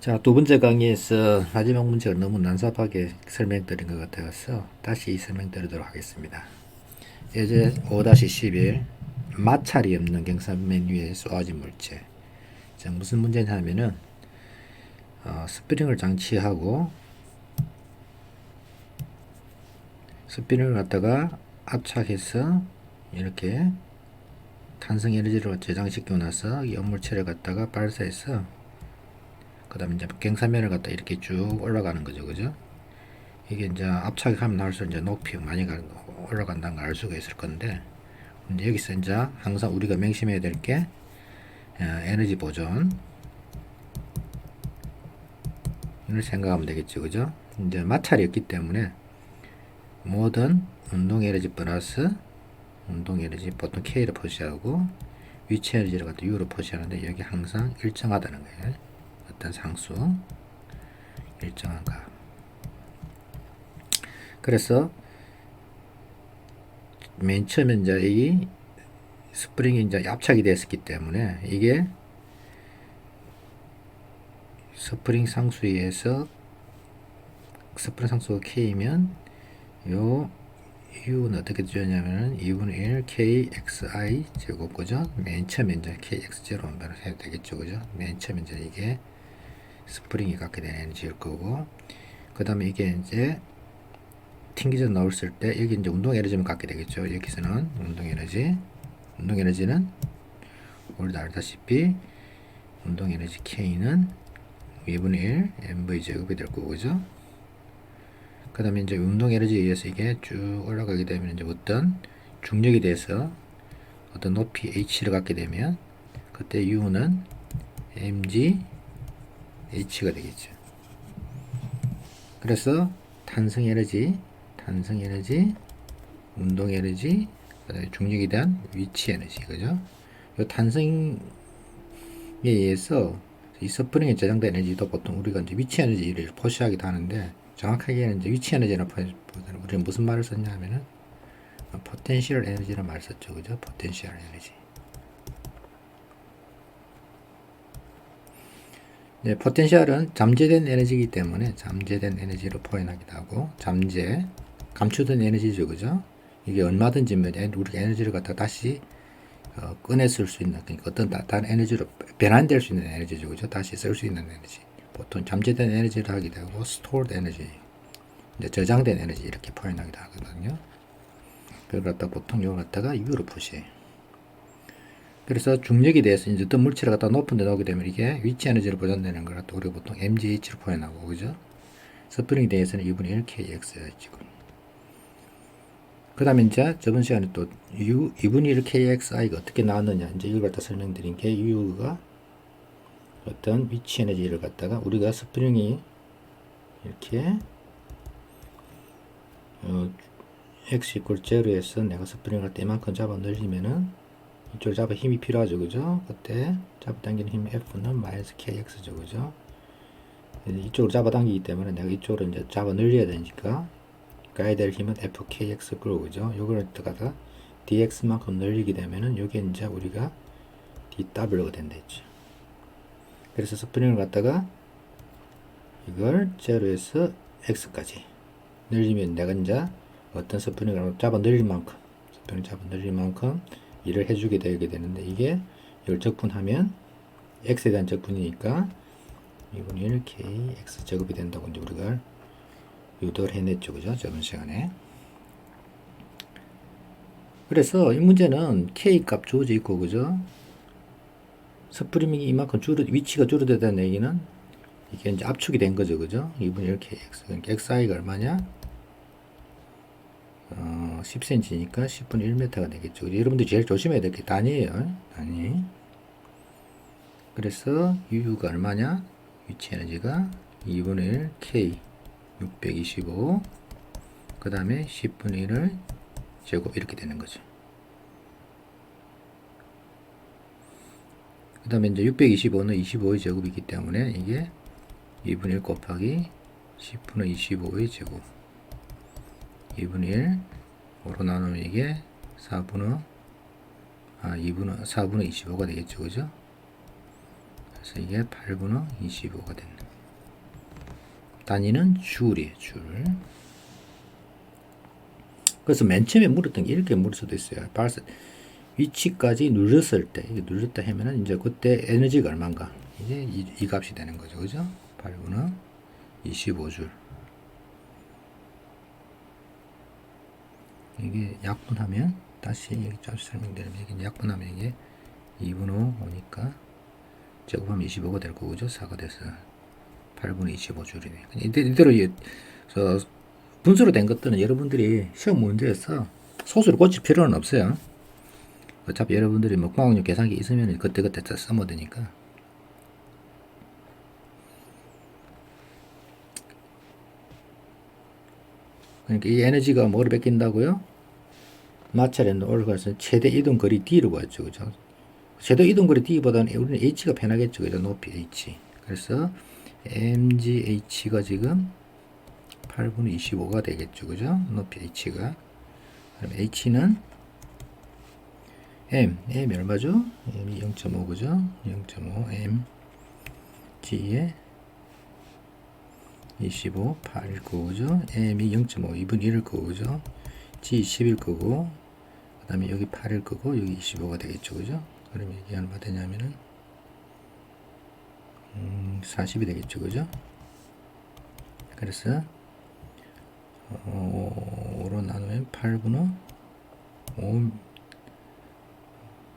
자, 두 번째 강의에서 마지막 문제가 너무 난삽하게 설명드린 것 같아서 다시 설명드리도록 하겠습니다. 예제 5-11 마찰이 없는 경사면 위에 쏘아진 물체. 자, 무슨 문제냐면은 스프링을 장치하고 스프링을 갖다가 압착해서 이렇게 탄성 에너지를 저장시키고 나서 이 물체를 갖다가 발사해서 그 다음에 이제 경사면을 갖다 이렇게 쭉 올라가는 거죠. 그죠? 이게 이제 압착하면 할수록 이제 높이 많이 올라간다는 걸 알 수가 있을 건데, 근데 여기서 이제 항상 우리가 명심해야 될 게, 에너지 보존. 이걸 생각하면 되겠죠. 그죠? 이제 마찰이 없기 때문에, 모든 운동 에너지 플러스 운동 에너지 보통 K를 표시하고, 위치 에너지를 갖다 U로 표시하는데, 여기 항상 일정하다는 거예요. 어떤 상수. 일정한 값. 그래서 맨 처음에 이제 이 스프링이 이제 압착이 됐었기 때문에 이게 스프링 상수에 의해서 스프링 상수가 K면 요 U는 어떻게 되냐면은 2분의 1 KXI 제곱 그죠? 맨 처음에 이제 KX0로 해야 되겠죠. 그죠? 맨 처음에 이제 이게 스프링이 갖게 되는 에너지일 거고, 그 다음에 이게 이제 튕기져 나왔을 때 여기 이제 운동 에너지만 갖게 되겠죠. 여기서는 운동 에너지는 우리도 알다시피 운동 에너지 K는 2분의 1 MV 제곱이 될 거고, 그죠? 그 다음에 이제 운동 에너지에 의해서 이게 쭉 올라가게 되면 이제 어떤 중력이 돼서 어떤 높이 H를 갖게 되면 그때 U는 mg H가 되겠죠. 그래서 탄성 에너지, 운동 에너지, 그다음에 중력에 대한 위치 에너지, 그죠? 이 탄성에 의해서 이 스프링에 저장된 에너지도 보통 우리가 이제 위치 에너지를 표시하기도 하는데, 정확하게는 이제 위치 에너지는 우리는 무슨 말을 썼냐면은 포텐셜 에너지라는 말을 썼죠, 그죠? 포텐셜 에너지. 네, 포텐셜은 잠재된 에너지이기 때문에 잠재된 에너지로 표현하기도 하고, 감추된 에너지죠, 그죠? 이게 얼마든지 우리가 에너지를 갖다 다시 꺼냈을 수 있는, 그러니까 어떤 다른 에너지로 변환될 수 있는 에너지죠, 그죠? 다시 쓸 수 있는 에너지. 보통 잠재된 에너지를 하기도 하고, stored 에너지, 이제 저장된 에너지 이렇게 표현하기도 하거든요. 그걸 갖다 보통 이걸 갖다가 U로 표시해요. 그래서 중력에 대해서 이제 어떤 물체를 갖다 높은 데 놓게 되면 이게 위치 에너지를 보존되는 걸 갖다 우리가 보통 mgH로 표현하고, 그죠? 스프링에 대해서는 2분의 1 kx이고. 그 다음에 이제 저번 시간에 또 U 2분의 1 kxi가 어떻게 나왔느냐, 이제 이걸 갖다 설명드린 게, U가 어떤 위치 에너지를 갖다가 우리가 스프링이 이렇게 x 이퀄 0에서 내가 스프링을 갖다 이만큼 잡아 늘리면은 이쪽을 잡아 힘이 필요하죠, 그죠? 그때 잡아당기는 힘 F는 마이너스 KX죠, 그죠? 이쪽으로 잡아당기기 때문에 내가 이쪽으로 이제 잡아 늘려야 되니까 가야 될 힘은 FKX 그로, 그죠? 요걸 갖다가 DX만큼 늘리게 되면은 요게 이제 우리가 DW가 된다 했죠. 그래서 스프링을 갖다가 이걸 0에서 X까지 늘리면 내가 이제 어떤 스프링을 잡아 늘릴 만큼, 일을 해주게 되게 되는데, 이게 이걸 적분하면 x에 대한 적분이니까 2분의 1 kx 제곱이 된다고 이제 우리가 유도를 해냈죠, 그죠? 저번 시간에. 그래서 이 문제는 k 값 주어져 있고, 그죠? 스프링이 이만큼 위치가 줄어들다는 얘기는 이게 이제 압축이 된 거죠, 그죠? 2분의 1 kx. 그러니까 xi가 얼마냐? 10cm니까 10분의 1m가 되겠죠. 여러분들 제일 조심해야 될 게 단위예요. 단위. 그래서 U가 얼마냐? 위치 에너지가 2분의 1 K 625, 그 다음에 10분의 1을 제곱 이렇게 되는 거죠. 그 다음에 이제 625는 25의 제곱이기 때문에 이게 2분의 1 곱하기 10분의 25의 제곱 2분의 1 5로 나누면 이게 4분의 25가 되겠죠, 그죠? 그래서 이게 8분의 25가 됐네. 단위는 줄이에요, 줄. 그래서 맨 처음에 물었던 게 이렇게 물을 수도 있어요. 발사 위치까지 눌렀을 때, 이게 눌렀다 하면은 이제 그때 에너지가 얼마인가? 이제 이 값이 되는 거죠. 그죠? 8분의 25줄. 이게 약분하면, 다시 여기 좀 설명드리면, 이게 약분하면 이게 2분의 5니까, 제곱하면 25가 될 거고, 그죠? 4가 돼서 8분의 25줄이네. 이대로 분수로 된 것들은 여러분들이 시험 문제에서 소수를 고칠 필요는 없어요. 어차피 여러분들이 뭐 공학용 계산기 있으면 그때그때 다 쓰면 되니까. 그러니까 이 에너지가 뭐를 뺏긴다고요? 마찰에 올라가서 최대 이동 거리 D라고 하죠. 그죠? 최대 이동 거리 D보다는 우리는 H가 편하겠죠. 그죠? 높이 H. 그래서 MGH가 지금 8분의 25가 되겠죠. 그죠? 높이 H가. 그럼 H는 M이 얼마죠? M이 0.5 그죠? 0.5 M G에 25 8일 거고 그죠? M이 0.5 2분의 1일 거고 그죠? G 10일 거고 그 다음에 여기 8일 거고 여기 25가 되겠죠. 그죠? 그러면 이게 얼마 되냐면은 40이 되겠죠. 그죠? 그래서 5로 나누면 8분의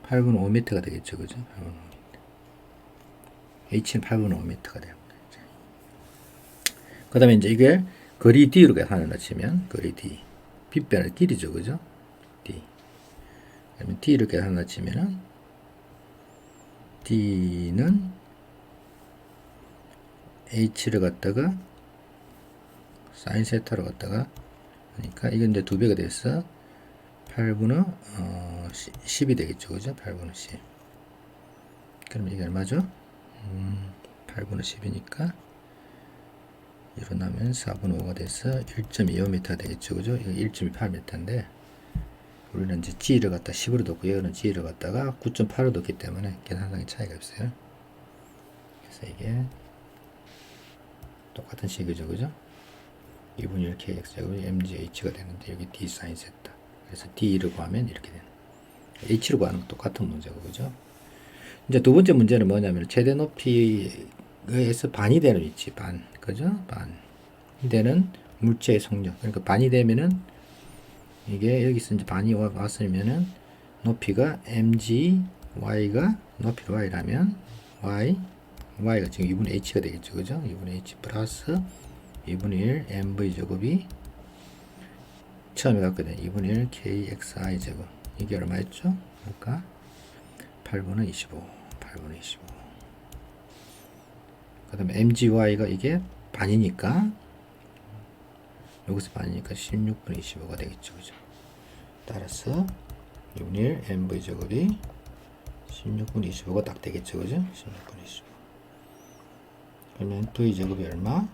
5m가 되겠죠. 그죠? 8분의 5m. H는 8분의 5m가 돼요. 그 다음에 이제 이게 거리 D로 계산을 치면, 거리 D. 빗변의 길이죠. 그죠? D. 그러면 D로 계산을 치면은, D는 H를 갖다가, 사인 세타로 갖다가, 그러니까 이건 이제 2배가 됐어. 8분의 10이 되겠죠. 그죠? 8분의 10. 그럼 이게 얼마죠? 8분의 10이니까 1로 나면 4분의 5가 돼서 1.25m 되겠죠. 그죠? 이거 1.28m인데 우리는 이제 G를 갖다 10으로 뒀고 얘는 G를 갖다가 9.8으로 뒀기 때문에 계산상의 차이가 없어요. 그래서 이게 똑같은 식이죠. 그죠? 2분의 1 kx제곱이 mgh가 되는데 여기 d 사인 세타. 그래서 d를 구하면 이렇게 되는. h를 구하는 건 똑같은 문제고 그죠? 이제 두 번째 문제는 뭐냐면 최대 높이에서 반이 되는 위치, 반, 그죠? 반 되는 물체의 속력. 그러니까 반이 되면은 이게 여기서 이제 반이 왔으면은 높이가 mg y가 높이 y라면 y가 지금 2분의 h가 되겠죠, 그죠? 2분의 h 플러스 2분의 1 mv 제곱이 처음에 갖게 된 2분의 1 kxi 제곱. 이게 얼마였죠? 그러니까 8분의 25. 그 다음에 mgy가 이게 반이니까 여기서 반이니까 16분의 25가 되겠죠. 그죠? 따라서 2분의 1 mv 제곱이 16분의 25가 딱 되겠죠. 그죠? 16분의 25. 그러면 v 제곱이 얼마?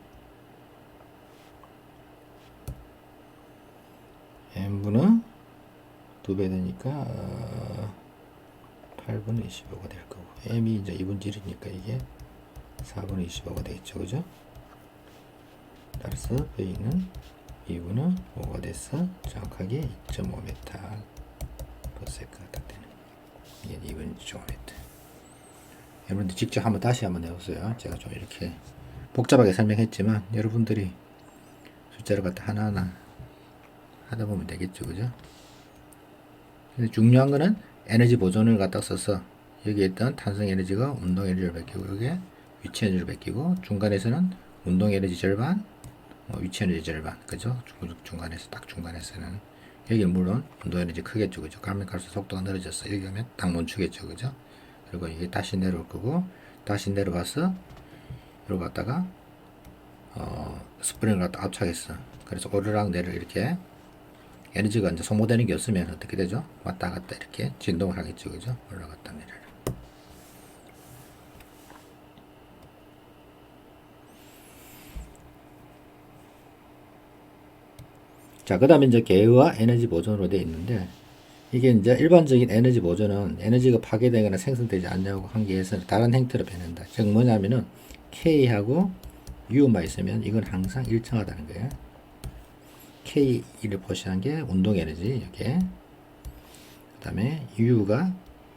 m분은 2배 되니까 8분의 25가 될 거고 m이 이제 2분의 1이니까 이게 4분의 25가 되겠죠. 그죠? 따라서 V는 2분의 5가 돼서 정확하게 2.5m 퍼세크가 딱 되는. 이게 2분의 2.5m. 여러분들 직접 다시 한번 해보세요. 제가 좀 이렇게 복잡하게 설명했지만 여러분들이 숫자를 갖다 하나하나 하다 보면 되겠죠. 그죠? 근데 중요한 거는 에너지 보존을 갖다 써서 여기에 있던 탄성 에너지가 운동 에너지를 베끼고 여기에 위치 에너지를 베끼고 중간에서는 운동 에너지 절반 위치 에너지 절반. 그죠? 중간에서는 여기 물론 운동 에너지 크겠죠. 그죠? 가면 갈수록 속도가 늘어졌어. 여기 가면 딱 멈추겠죠. 그죠? 그리고 이게 다시 내려올 거고 다시 내려가서 이러고 갔다가 스프링을 갖다 압착했어. 그래서 오르락 내려 이렇게 에너지가 이제 소모되는 게 없으면 어떻게 되죠? 왔다 갔다 이렇게 진동을 하겠죠. 그죠? 올라갔다 내려라. 자, 그 다음에 이제 계와 에너지 보존으로 되어 있는데, 이게 이제 일반적인 에너지 보존은 에너지가 파괴되거나 생성되지 않냐고 한 개에서 다른 형태로 변한다. 즉, 뭐냐면은, K하고 U만 있으면 이건 항상 일정하다는 거예요. K를 표시한 게 운동 에너지, 이게. 그 다음에 U가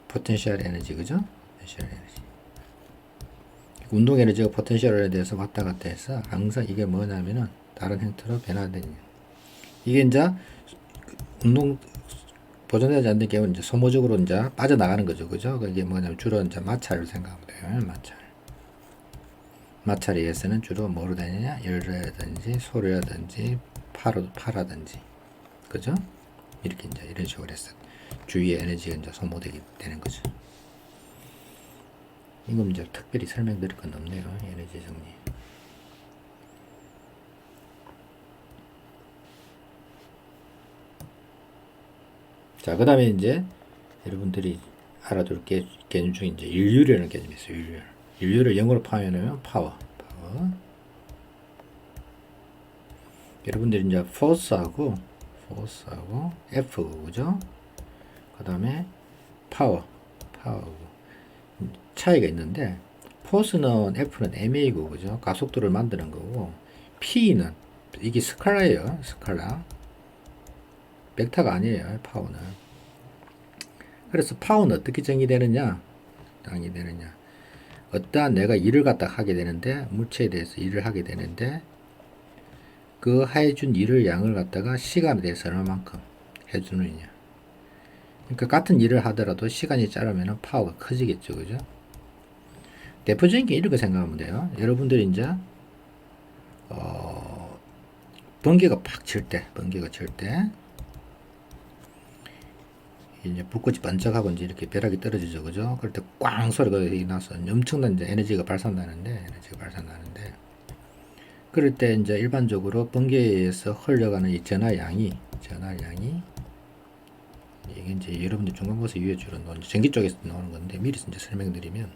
포텐셜 에너지, 그죠? 포텐셜 에너지. 운동 에너지가 포텐셜에 대해서 왔다 갔다 해서 항상 이게 뭐냐면은 다른 형태로 변화되는. 이게 이제 운동 보존되지 않는 경우는 이제 소모적으로 이제 빠져나가는 거죠, 그죠? 그게 뭐냐면 주로 이제 마찰을 생각하면 돼요, 마찰. 마찰에 의해서는 주로 뭐로 다니냐? 열이라든지 소리라든지 파라든지, 그죠? 이렇게 이제 이런 식으로 해서 주위의 에너지가 이제 소모되게 되는 거죠. 이건 이제 특별히 설명드릴 건 없네요. 에너지 정리. 자, 그 다음에 이제 여러분들이 알아둘 개념 중에 이제 일률이라는 개념이 있어요. 일률. 일률을 영어로 표현하면 파워. 여러분들이 이제 force하고 F, 그죠? 그 다음에 파워. 차이가 있는데, force는 F는 ma고, 그죠? 가속도를 만드는 거고, P는, 이게 스칼라예요. 스칼라. 벡터가 아니에요. 파워는. 그래서 파워는 어떻게 정의되느냐? 어떠한 내가 일을 갖다 하게 되는데, 물체에 대해서 일을 하게 되는데, 그 해준 일을 양을 갖다가 시간에 대해서 얼마만큼 해주느냐. 그러니까 같은 일을 하더라도 시간이 짧으면 파워가 커지겠죠, 그죠? 대표적인 게 이렇게 생각하면 돼요. 여러분들이 이제 번개가 팍 칠 때, 이제 불꽃이 반짝하고 이제 이렇게 벼락이 떨어지죠, 그죠? 그럴 때 꽝 소리가 나서 엄청난 이제 에너지가 발산나는데, 그럴 때 이제 일반적으로 번개에 의해서 흘러가는 이 전하량이 이게 이제 여러분들 중간고사 유해주로 나오는 전기 쪽에서 나오는 건데 미리 이제 설명드리면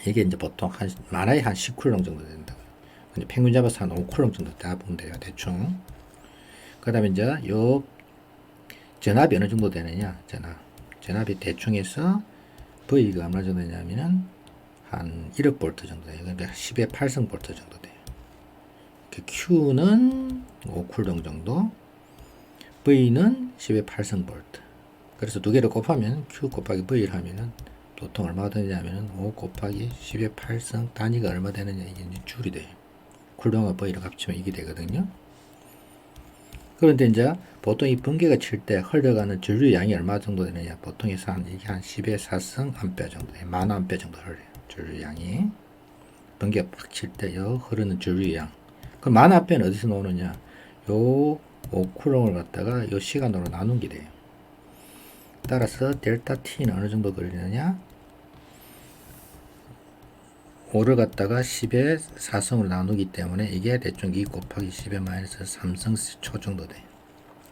이게 이제 보통 많아야 한 10쿨롱 정도 된다. 근데 평균 잡아서 한 5쿨롱 정도 다 보면 돼요, 대충. 그 다음에 이제 요 전압이 어느 정도 되느냐, 전압이 대충 해서 V가 얼마 정도 되냐면은 한 1억 볼트 정도 돼요. 그러니까 10의 8성 볼트 정도 돼요. Q는 5쿨롱 정도, V는 10의 8성 볼트. 그래서 두 개를 곱하면 Q 곱하기 V를 하면은 보통 얼마가 되냐면은 5 곱하기 10의 8성 단위가 얼마 되느냐, 이게 이제 줄이 돼요. 쿨롱과 V를 합치면 이게 되거든요. 그런데 이제 보통 이 번개가 칠 때 흘러가는 전류 양이 얼마 정도 되느냐, 보통에서 이게 한 10의 4성 암페어 정도 돼요. 만 암페어 정도 흘러요, 전류 양이. 번개가 팍 칠 때 흐르는 전류 양. 그 만 암페어는 어디서 나오느냐, 요 5쿨롱을 갖다가 요 시간으로 나눈 게 돼요. 따라서 델타 T는 어느 정도 걸리느냐, 5를 갖다가 10의 4성으로 나누기 때문에 이게 대충 2 곱하기 10의 마이너스 3성 초 정도 돼요.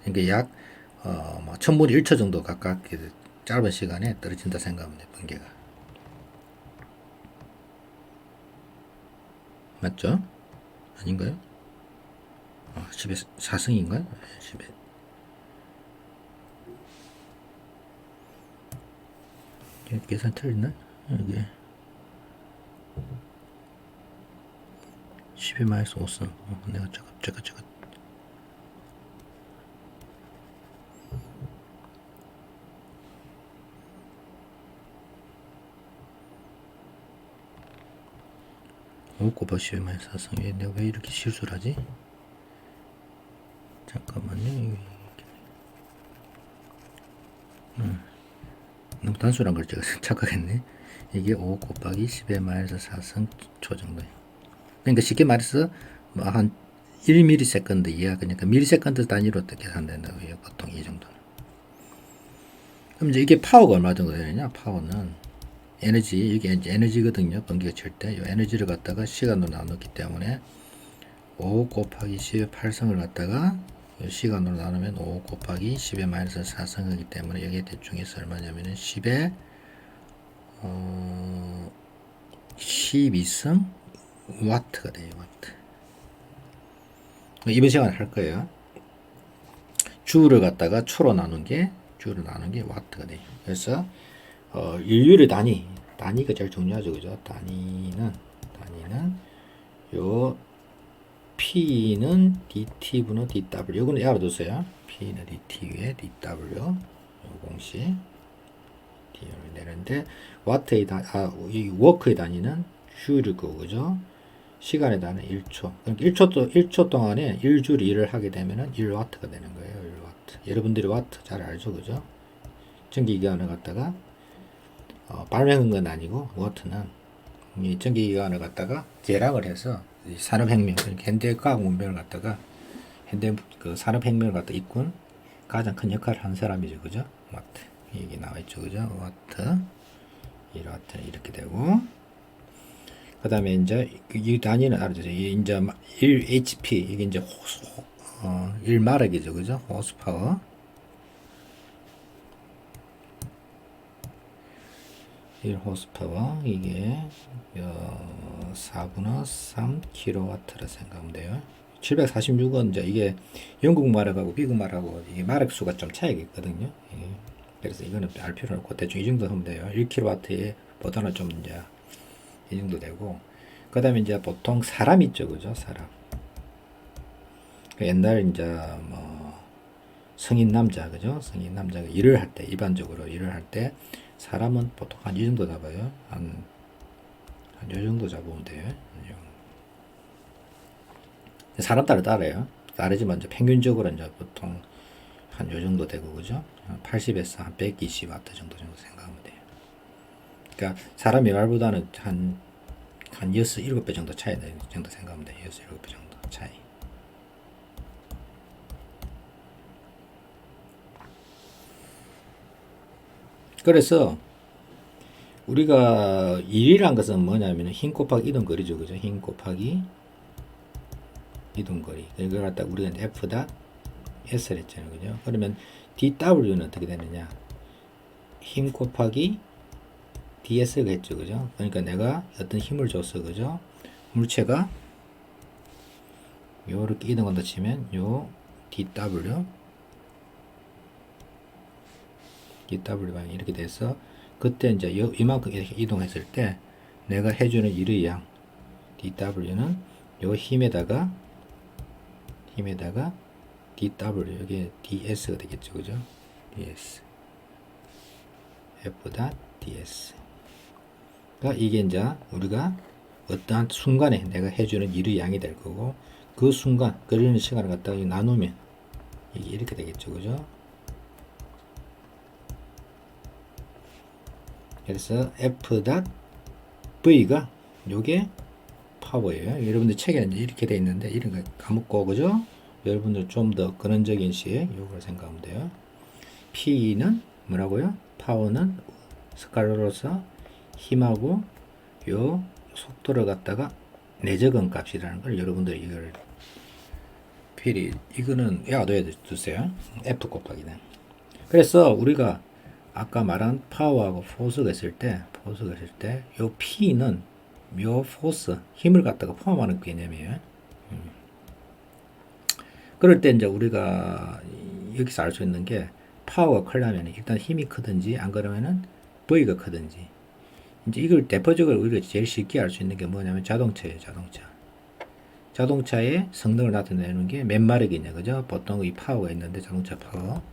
그러니까 약 뭐 1000분의 1초 정도 가깝게 짧은 시간에 떨어진다 생각하면 돼요, 번개가. 맞죠? 아닌가요? 10의 4성인가요? 10의 계산 틀렸나? 이게 10의 마이너스 5성. 내가 저거 5 곱하기 10의 마이너스 4성. 내가 왜 이렇게 실수를 하지? 잠깐만요. 너무 단순한 걸 제가 착각했네. 이게 5 곱하기 10의 마이너스 4성 초 정도예요. 그러니까 쉽게 말해서 뭐 한 1ms 이하, 그러니까 미리세컨드 단위로 어떻게 한다고요, 보통 이 정도는. 그럼 이제 이게 파워가 얼마 정도 되느냐? 파워는 에너지, 이게 이제 에너지거든요. 번개가 칠 때 이 에너지를 갖다가 시간으로 나눴기 때문에 5 곱하기 10의 8성을 갖다가 시간으로 나누면 5 곱하기 10의 마이너스 4성이기 때문에 여기에 대충해서 얼마냐면은 10의 12성 와트가 돼요. 와트. 이번 시간에 할 거예요. 주를 갖다가 초로 나눈 게 와트가 돼요. 그래서 인류의 단위가 제일 중요하죠, 그죠? 단위는 요 P는 DT분의 DW. 요거는 알아두세요. P는 DT 위에 DW. 요 공식 D를 내는데 와트의 이 워크의 단위는 줄 거죠. 시간의 단위는 1초. 그러니까 1초 동안에 1줄 일을 하게 되면은 1와트가 되는 거예요. 1와트. 여러분들이 와트 잘 알죠, 그죠? 전기기관을 갖다가 발명한 건 아니고 워트는 이 전기기관을 갖다가 제락을 해서 산업혁명, 현대과학 문명을 갖다가 현대 그 산업혁명을 갖다 이끈 가장 큰 역할을 한 사람이죠, 그죠? 와트. 이게 나와 있죠, 그죠? 와트. 1와트 이렇게 되고, 그 다음에 이제 이 단위는 알아두세요. 이제 1HP 이게 이제 1마력이죠, 그죠? 호스파워. 1호스파워 이게 4분의 3kW라 생각하면 돼요. 746은 이제 이게 영국 마력하고 미국 마력하고 이게 마력 수가 좀 차이가 있거든요. 예. 그래서 이거는 알 필요는 없고 대충 이 정도 하면 돼요. 1kW에 보다는 좀 이제 이 정도 되고, 그 다음에 이제 보통 사람 있죠, 그죠? 사람. 옛날 이제 뭐 성인 남자, 그죠? 성인 남자가 일을 할 때, 일반적으로 일을 할 때 사람은 보통 한 이 정도 잡아요. 한 요 정도 잡으면 돼요. 사람 따라요. 다르지만 이제 평균적으로 이제 보통 한 요 정도 되고, 그죠? 80에서 한 120와트 정도 생각하면 돼요. 그러니까 사람의 말보다는 한 6, 7배 정도 차이 나는 정도 생각하면 돼요. 6, 7배 정도 차이. 그래서 우리가 일이란 것은 뭐냐면 힘 곱하기 이동 거리죠, 그죠? 힘 곱하기 이동 거리. 이걸 갖다 우리가 F 닷 S를 했잖아요, 그죠? 그러면 dW는 어떻게 되느냐? 힘 곱하기 ds가 했죠, 그죠? 그러니까 내가 어떤 힘을 줬어, 그죠? 물체가 요렇게 이동한다 치면 요 dw 방향 이렇게 돼서 그때 이제 이만큼 이렇게 이동했을 때 내가 해주는 일의 양 dw는 요 힘에다가 dw 여기 ds가 되겠죠, 그죠? ds f 닷 ds. 그러니까 이게 이제 우리가 어떠한 순간에 내가 해주는 일의 양이 될 거고, 그 순간 걸리는 시간을 갖다가 나누면 이게 이렇게 되겠죠, 그죠? 그래서 F 닷 V가 요게 파워예요. 여러분들 책에는 이렇게 돼 있는데 이런 거 까먹고, 그죠? 여러분들 좀 더 근원적인 식 요걸 생각하면 돼요. P는 뭐라고요? 파워는 스칼로로서 힘하고 요 속도를 갖다가 내적은 값이라는 걸 여러분들 이걸 필히 이거는 야둬야 두세요. F 곱하기는. 그래서 우리가 아까 말한 파워하고 포스가 있을 때 요 P는 요 포스 힘을 갖다가 포함하는 개념이에요. 그럴 때 이제 우리가 여기서 알 수 있는 게 파워가 크려면 일단 힘이 크든지 안 그러면은 V가 크든지, 이제 이걸 대표적으로 우리가 제일 쉽게 알 수 있는 게 뭐냐면 자동차예요. 자동차의 성능을 나타내는 게 몇 마력이냐, 그죠? 보통 이 파워가 있는데 자동차 파워를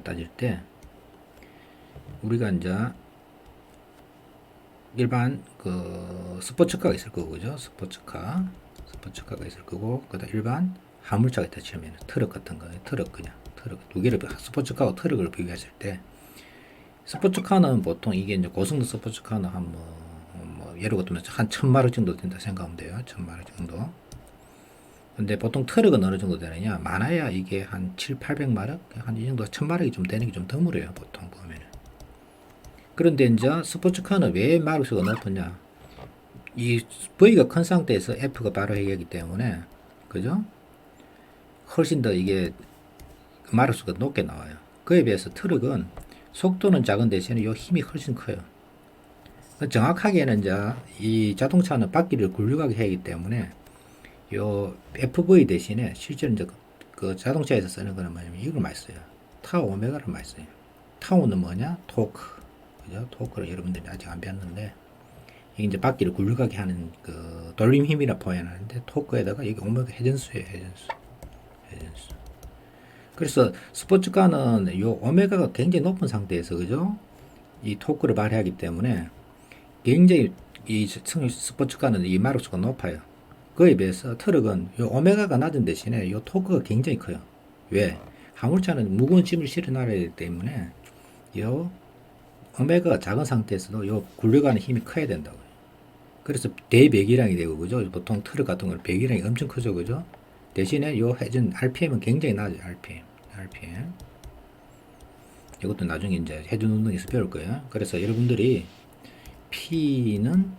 따질 때 우리가 이제 일반 그 스포츠카가 있을 거고, 그죠? 스포츠카가 있을 거고, 그다음 일반 화물차가 있다 치면 트럭 같은 거, 트럭 두 개를 스포츠카와 트럭을 비교했을 때 스포츠카는 보통 이게 이제 고성능 스포츠카는 한 예를 들면 한 1000마력 정도 된다 생각하면 돼요. 1000마력 정도. 근데 보통 트럭은 어느 정도 되느냐? 많아야 이게 한 7, 800마력? 한 이 정도 1000마력이 좀 되는 게 좀 드물어요. 보통 보면은. 그런데 이제 스포츠카는 왜 마력수가 높으냐? 이 V가 큰 상태에서 F가 바로 해결하기 때문에, 그죠? 훨씬 더 이게 마력수가 높게 나와요. 그에 비해서 트럭은 속도는 작은 대신에 요 힘이 훨씬 커요. 정확하게는 이제 이 자동차는 바퀴를 굴려가게 하기 때문에 요 FV 대신에 실제로 이제 그 자동차에서 쓰는 거는 뭐냐면 이걸 많이 써요. 타우 오메가를 많이 써요. 타우는 뭐냐? 토크. 그죠? 토크를 여러분들이 아직 안 배웠는데, 이게 이제 바퀴를 굴려가게 하는 그 돌림 힘이라 표현하는데 토크에다가 이게 오메가 회전수예요. 회전수. 그래서 스포츠카는 요 오메가가 굉장히 높은 상태에서 그죠? 이 토크를 발휘하기 때문에 굉장히 이 스포츠카는 이 마력수가 높아요. 그에 비해서 트럭은 요 오메가가 낮은 대신에 요 토크가 굉장히 커요. 왜? 화물차는 무거운 짐을 실어놔야 되기 때문에 요 오메가가 작은 상태에서도 요 굴려가는 힘이 커야 된다고요. 그래서 대배기량이 되고 그죠? 보통 트럭 같은 거는 배기량이 엄청 크죠, 그죠? 대신에 요 회전 RPM은 굉장히 낮아요. RPM. 이것도 나중에 이제 회전 운동에서 배울 거예요. 그래서 여러분들이 P는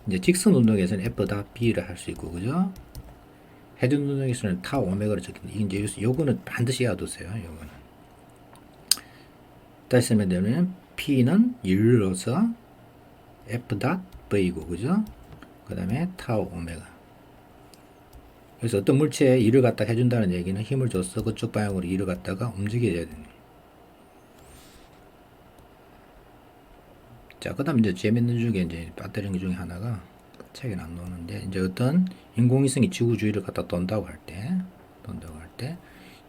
이제 직선 운동에서는 F다 B를 할 수 있고, 그죠? 회전 운동에서는 타우 오메가를 적힌다. 이제 요거는 반드시 알아두세요. 요거는. 다시 쓰면 되면 P는 인류로서 F 닷 V고, 그죠? 그 다음에 타우 오메가. 그래서 어떤 물체에 일을 갖다 해준다는 얘기는 힘을 줘서 그쪽 방향으로 일을 갖다가 움직여야 됩니다. 자, 그 다음 이제 재밌는 중에 이제 배터리 중에 하나가 책에는 안 나오는데, 이제 어떤 인공위성이 지구 주위를 갖다 돈다고 할 때,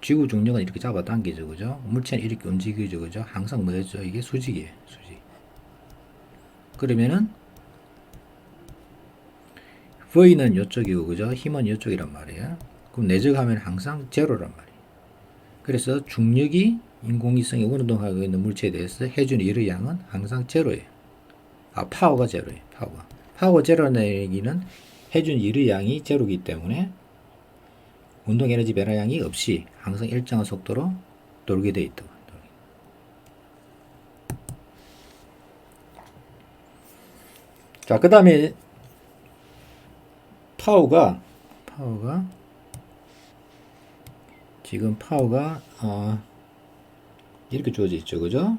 지구 중력은 이렇게 잡아당기죠, 그죠? 물체는 이렇게 움직이죠, 그죠? 항상 뭐였죠? 이게 수직이에요, 수직. 그러면은, V는 이쪽이고, 그죠? 힘은 이쪽이란 말이에요. 그럼 내적하면 항상 제로란 말이에요. 그래서 중력이 인공위성이 운동하고 있는 물체에 대해서 해주는 일의 양은 항상 제로예요. 파워가 제로예요. 파워 제로라는 얘기는 해준 일의 양이 제로이기 때문에 운동 에너지 변화량이 없이 항상 일정한 속도로 돌게 돼 있다. 자, 그 다음에 파워가 지금 파워가 이렇게 주어져 있죠, 그죠?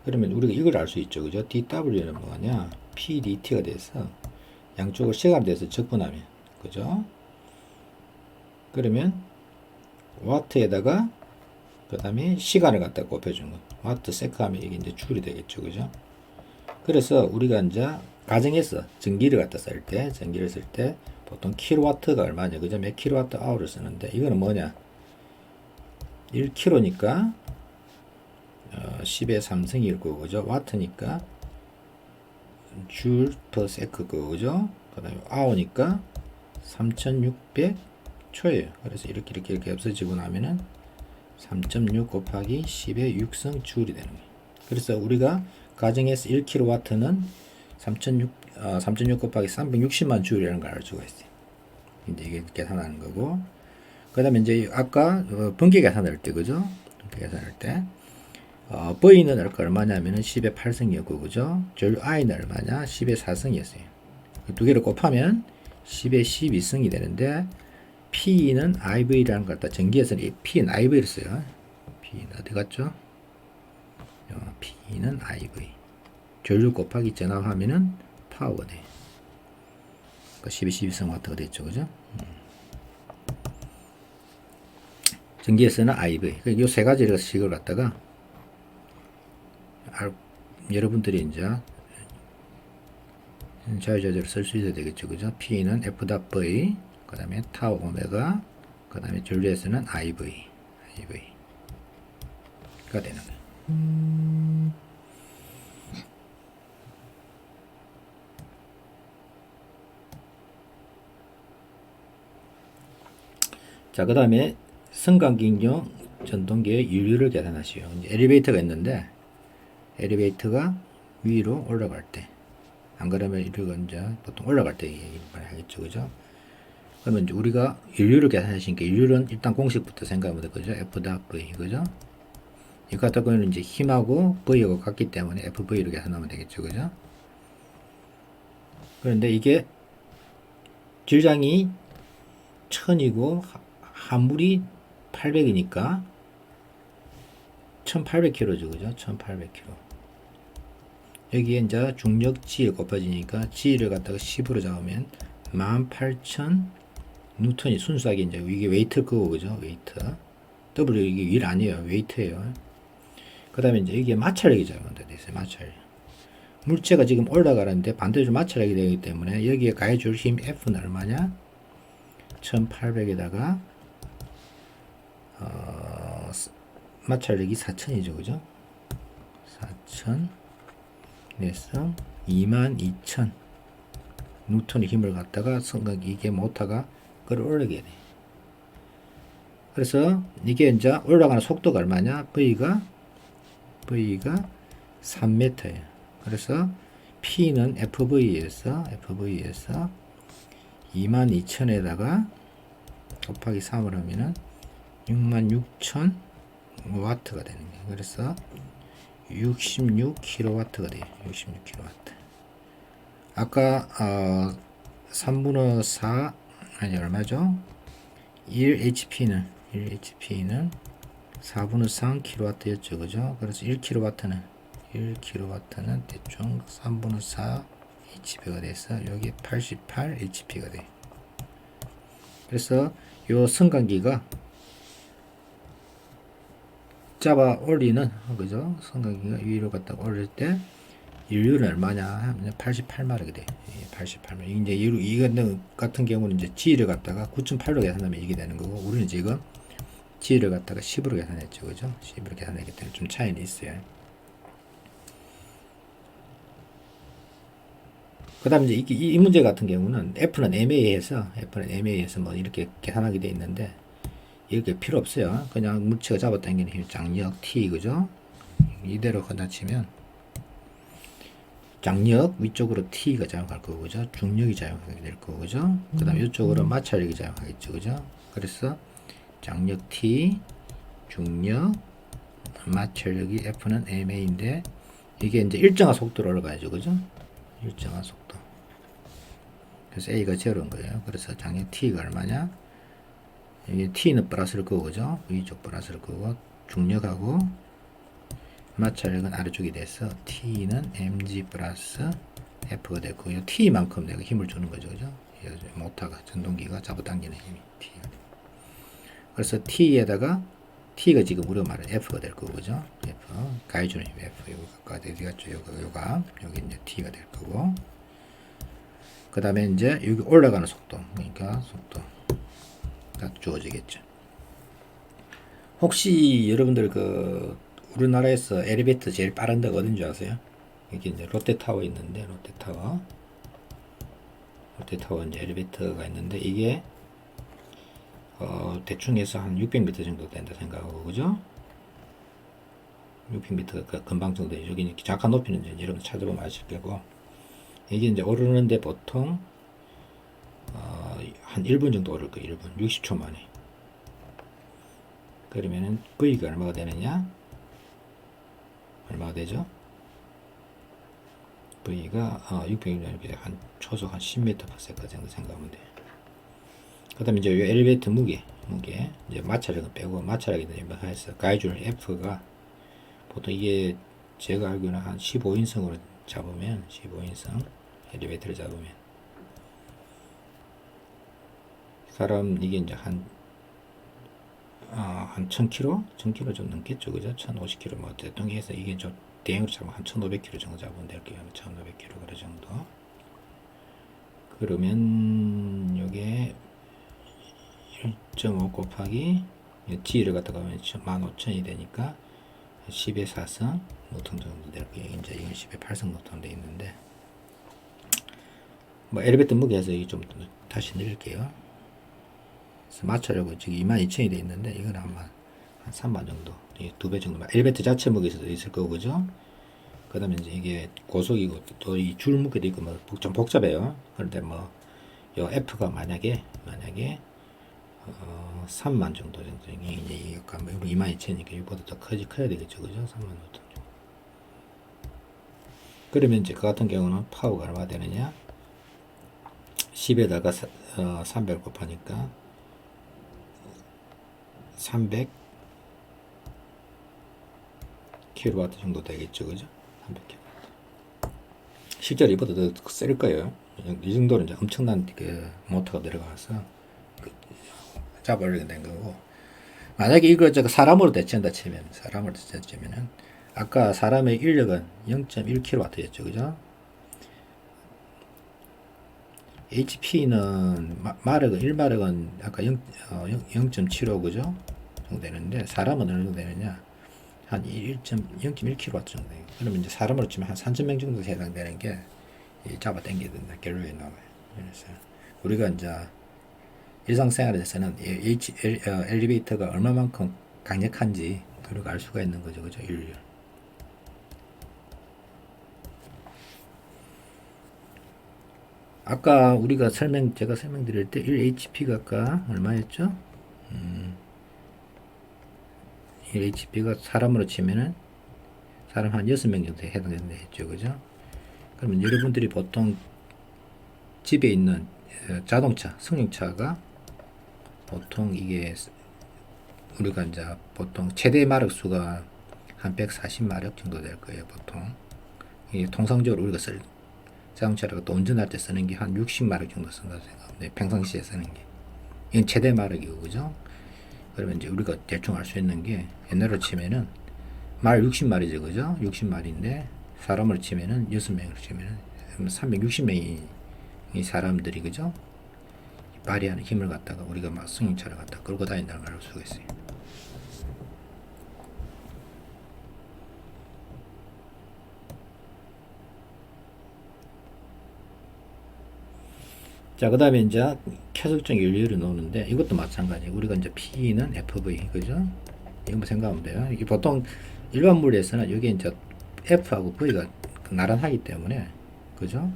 그러면 우리가 이걸 알 수 있죠, 그죠? dW는 뭐냐? PDT가 돼서 양쪽을 시간에 대해서 적분하면, 그죠? 그러면 와트에다가 그 다음에 시간을 갖다 곱해준 거. 와트 세크 하면 이게 이제 줄이 되겠죠, 그죠? 그래서 우리가 이제 가정에서 전기를 갖다 쓸 때 보통 킬로와트가 얼마냐, 그죠? 몇 킬로와트 아워를 쓰는데 이거는 뭐냐? 1kg니까 10의 3승일 거고, 그죠? 와트니까 줄 퍼 세크 거고, 그죠? 그 다음에 아워니까 3600 초예요. 그래서 이렇게 없어지고 나면은 3.6 곱하기 10의 6승 줄이 되는 거예요. 그래서 우리가 가정에서 1kW는 3.6 곱하기 360만 줄이라는 걸 알 수가 있어요. 이제 이게 계산하는 거고. 그 다음에 이제 아까 번개 계산할 때, 그죠? 번개 계산할 때 V는 얼마냐면은 10의 8승이었고, 그죠? 절 I는 얼마냐? 10의 4승이었어요. 두 개를 곱하면 10의 12승이 되는데, P는 IV라는 걸 갖다 전기에서는 P는 IV를 써요. P는 어디 갔죠? P는 IV. 전류 곱하기 전압하면은 파워가 돼요. 그러니까 10의 12승 와트가 됐죠, 그죠? 전기에서는 IV. 이 세 가지를 식을 갖다가 여러분들이 이제 자유자재로 쓸 수 있어야 되겠죠, 그죠? P는 F.V, 그 다음에 타우 오메가, 그 다음에 전류에서는 IV가 되는 거예요. 자, 그 다음에 승강기용 전동기의 유류를 계산하시오. 이제 엘리베이터가 있는데, 엘리베이터가 위로 올라갈 때, 안 그러면 이렇게 이제 보통 올라갈 때 얘기를 하겠죠, 그죠? 그러면 이제 우리가 인류를 계산하시니까 인류는 일단 공식부터 생각하면 되죠. F.V, 그죠? 이 같은 경우는 이제 힘하고 V하고 같기 때문에 FV로 계산하면 되겠죠, 그죠? 그런데 이게 질량이 1000이고 화물이 800이니까 1800kg죠, 그죠? 1800kg. 여기에 이제 중력 G에 곱해지니까 G를 갖다가 10으로 잡으면 18000 뉴턴이 순수하게 이제 이게 웨이트 거고, 그죠? 웨이트. W 이게 윌 아니에요. 웨이트예요. 그 다음에 이제 이게 마찰력이 작용한다. 됐어요. 마찰력. 물체가 지금 올라가는데 반대로 마찰하게 되기 때문에 여기에 가해줄 힘 F는 얼마냐? 1800에다가 마찰력이 4000이죠. 그죠? 4000 그래서 22000 뉴턴의 힘을 갖다가 이게 모터가 끌어올리게 돼. 그래서 이게 이제 올라가는 속도가 얼마냐? V가 3m예요. 그래서 P는 FV에서 22000에다가 곱하기 3을 하면은 66000 와트가 되는 거예요. 그래서 66kW가 돼요. 66kW. 아까 3분의 4 아니 얼마죠? 1HP는 4분의 3kW였죠. 그죠? 그래서 1kW는 대충 3분의 4 HP가 돼서 여기 88 HP가 돼요. 그래서 요 승강기가 잡아 올리는 그죠? 승강기가 위로 갖다 올릴 때 연료는 얼마냐? 88마력이 돼. 88마력. 이제 이거 같은 경우는 이제 G를 갖다가 9.8로 계산하면 이게 되는 거고, 우리는 지금 G를 갖다가 10으로 계산했죠. 그죠? 10으로 계산했기 때문에 좀 차이는 있어요. 그 다음에 이제 이 문제 같은 경우는 F는 MA에서 뭐 이렇게 계산하게 돼 있는데, 이렇게 필요 없어요. 그냥 물체가 잡아당기는 힘, 장력 T, 그죠? 이대로 건너치면, 장력 위쪽으로 T가 작용할 거고, 그죠? 중력이 작용하게 될 거고, 그죠? 그 다음에 이쪽으로 마찰력이 작용하겠죠, 그죠? 그래서 장력 T, 중력, 마찰력이 F는 MA인데, 이게 이제 일정한 속도로 올라가야죠, 그죠? 일정한 속도. 그래서 A가 제로인 거예요. 그래서 장력 T가 얼마냐? 이게 T는 플러스일 거고, 그죠? 위쪽 플러스일 거고, 중력하고 마찰력은 아래쪽이 돼서 T는 mg 플러스 F가 되고, 이 T만큼 내가 힘을 주는 거죠, 그죠? 모터가, 전동기가 잡아당기는 힘이 T가 돼. 그래서 T에다가 T가 지금 우리가 말하는 F가 될 거고, 그죠? F, 가해주는 힘 F, 여기가 어디 갔죠? 여기 이제 T가 될 거고, 그 다음에 이제 여기 올라가는 속도, 그러니까 속도가 주어지겠죠. 혹시 여러분들 우리나라에서 엘리베이터 제일 빠른 데가 어딘 줄 아세요? 여기 이제 롯데타워 있는데, 롯데타워 이제 엘리베이터가 있는데, 이게 대충 해서 한 600m 정도 된다 생각하고, 그죠? 600m가 금방 정도 돼요. 여기 정확한 높이는 이제 여러분 찾아보면 아실 거고, 이게 이제 오르는데 보통 한 1분 정도 오를 거예요. 1분 60초 만에. 그러면은 V가 얼마가 되느냐? 얼마가 되죠? V가 600mm 한 초속 한 10m/s 정도 생각하면 돼요. 그 다음에 이제 이 엘리베이터 무게 이제 마찰력은 빼고, 마찰력에 해서 가해주는 F가 보통 이게 제가 알기로는 한 15인승으로 잡으면, 15인승 엘리베이터를 잡으면 사람 이게 이제 한 1000km? 1000km 좀 넘겠죠, 그죠? 1050km 뭐 어쨌든 해서 이게 좀 대형으로 잡으면 한 1500km 정도 잡으면 될게요. 1500km 그래 정도. 그러면 요게 1.5 곱하기 G를 갖다가 하면 15000이 되니까 10의 4성 노턴 정도 될 거예요. 이제 이건 10의 8성 노턴 돼 있는데, 뭐 엘리베이터 무게에서 이게 좀 다시 늘릴게요. 마찰력은 지금 22000이 돼 있는데, 이건 아마 한 3만 정도, 2배 정도. 엘리베이터 자체 무게에서도 있을 거고, 그죠? 그 다음에 이제 이게 고속이고, 또 이 줄 무게도 있고, 뭐 좀 복잡해요. 그런데 뭐, 요 F가 만약에 3만 정도 이게 뭐 22000이니까 이거보다 더 커야 되겠죠, 그죠? 3만 정도. 그러면 이제 그 같은 경우는 파워가 얼마 되느냐? 10에다가 300 곱하니까 300 kW 정도 되겠죠, 그죠? 300 kW. 실제로 이보다 더 셀 거예요. 이 정도는 이제 엄청난 모터가 들어가서 잡아올리게 된 거고, 만약에 이걸 사람으로 대체한다 치면, 사람으로 대체하면은 아까 사람의 인력은 0.1kW였죠. 그죠? HP는 마력은 1마력은 아까 0.75 그죠? 정도 되는데 사람은 어느 정도 되느냐? 한 0.1kW 정도 돼요. 그러면 이제 사람으로 치면 한 3,000명 정도 해당되는 게 잡아 당겨야 된다. 결론이 나와요. 그래서 우리가 이제 일상생활에서는 엘리베이터가 얼마만큼 강력한지 그걸 알 수가 있는 거죠. 그죠? 율. 아까 우리가 제가 설명드릴 때 1HP가 아까 얼마였죠? 1HP가 사람으로 치면은 사람 한 6명 정도 해당된다 했죠. 그죠? 그러면 여러분들이 보통 집에 있는 자동차, 승용차가 보통 이게 우리가 이제 보통 최대 마력수가 한 140마력 정도 될 거예요. 보통 이게 통상적으로 우리가 쓸 자동차라고 또 운전할 때 쓰는 게 한 60마력 정도 쓴다고 생각합니다. 평상시에 쓰는 게 이건 최대 마력이고 그죠? 그러면 이제 우리가 대충 알 수 있는 게 옛날로 치면은 말 60마리죠. 그죠? 60마리인데 사람을 치면은 6명을 치면은 360명이 이 사람들이 그죠? 발휘하는 힘을 갖다가 우리가 막 승용차를 갖다 끌고 다닌다는 걸 알 수가 있어요. 자, 그 다음에 이제 쾌속적 연료를 놓는데 이것도 마찬가지. 우리가 이제 P는 FV, 그죠? 이거 뭐 생각하면 돼요. 이게 보통 일반 물리에서는 여기 이제 F하고 V가 나란하기 때문에, 그죠?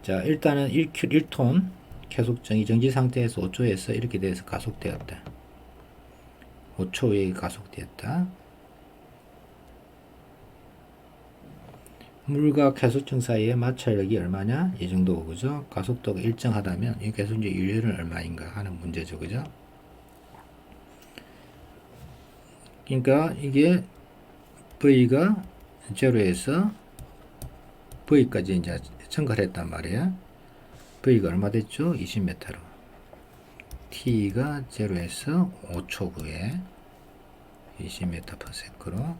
자, 일단은 1톤 쾌속정이 정지 상태에서 5초에서 이렇게 돼서 가속되었다. 5초에 가속되었다. 물과 쾌속정 사이의 마찰력이 얼마냐? 이 정도고, 그죠? 가속도가 일정하다면 이 쾌속정 연료는 얼마인가 하는 문제죠, 그죠? 그러니까 이게 V가 0에서 V까지 이제 증가를 했단 말이에요. V가 얼마 됐죠? 20m로. T가 0에서 5초 후에 20m/s로.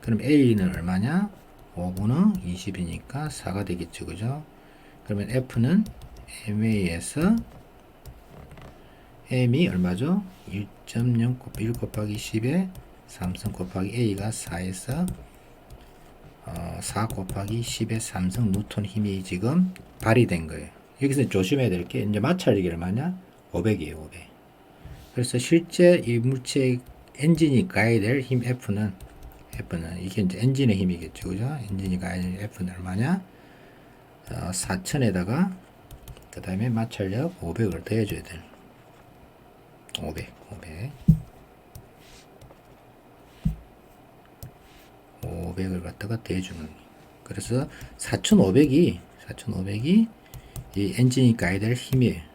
그럼 A는 얼마냐? 5분의 20이니까 4가 되겠죠. 그죠? 그러면 F는 MA에서 M이 얼마죠? 1.0 1 곱하기 10에 3승 곱하기 A가 4에서 4 곱하기 10의 3승 뉴턴 힘이 지금 발휘된 거예요. 여기서 조심해야 될 게 이제 마찰력이 얼마냐? 500이에요. 500. 그래서 실제 이 물체 엔진이 가해야 될 힘 F는 이게 이제 엔진의 힘이겠죠. 그죠? 엔진이 가해야 될 F는 얼마냐? 4000에다가 그 다음에 마찰력 500을 더해줘야 돼. 500을 갖다가 대주는. 그래서 4500이 이 엔진이 가야 될 힘이에요.